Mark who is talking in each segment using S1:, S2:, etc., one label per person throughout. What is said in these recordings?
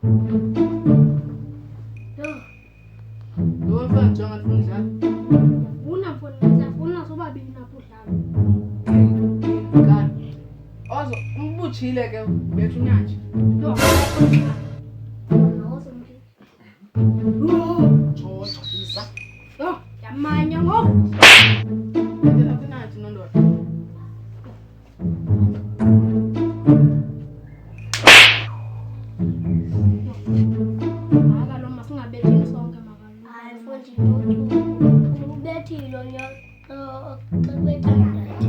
S1: Lo mfana jonga ngidlala.
S2: Ufuna mfana ngiyafuna sobabili napho udlala.
S1: Ngani? Ozo umbutshile ke bethu nyanje.
S2: Lo.
S1: Chocho isa.
S2: Yo, yamanya ngoku.
S1: Ndlela kunathi nondoda.
S2: Aka lo masingabethini sonke makalo.
S3: Hayi mfowethu Dudu. Ubethile nya xebetha ndathi.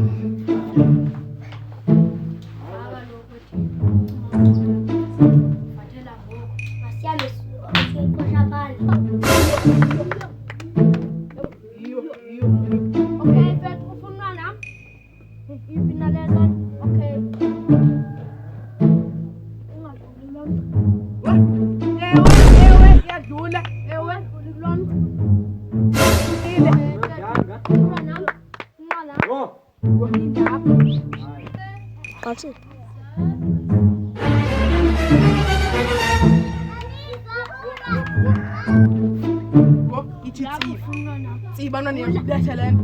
S2: Aka lo kuthi. Bathela ngoku.
S3: Masiyabe sikosha phandle.
S1: Iyo.
S2: Okay, mfethu ufuna nami? Ipina lelo. Okay. Ungadluli lonke.
S1: Ewe iyadlula.
S2: Ewe, uli lonke.
S1: Ile.
S4: Yanga.
S2: Ufuna nami? Unqala.
S4: Wo.
S2: Indaba.
S3: Bathi.
S1: Wo ithi
S2: Lapho
S1: tsiba.
S2: ufuna nami.
S1: Tsiba nani yakubethelene.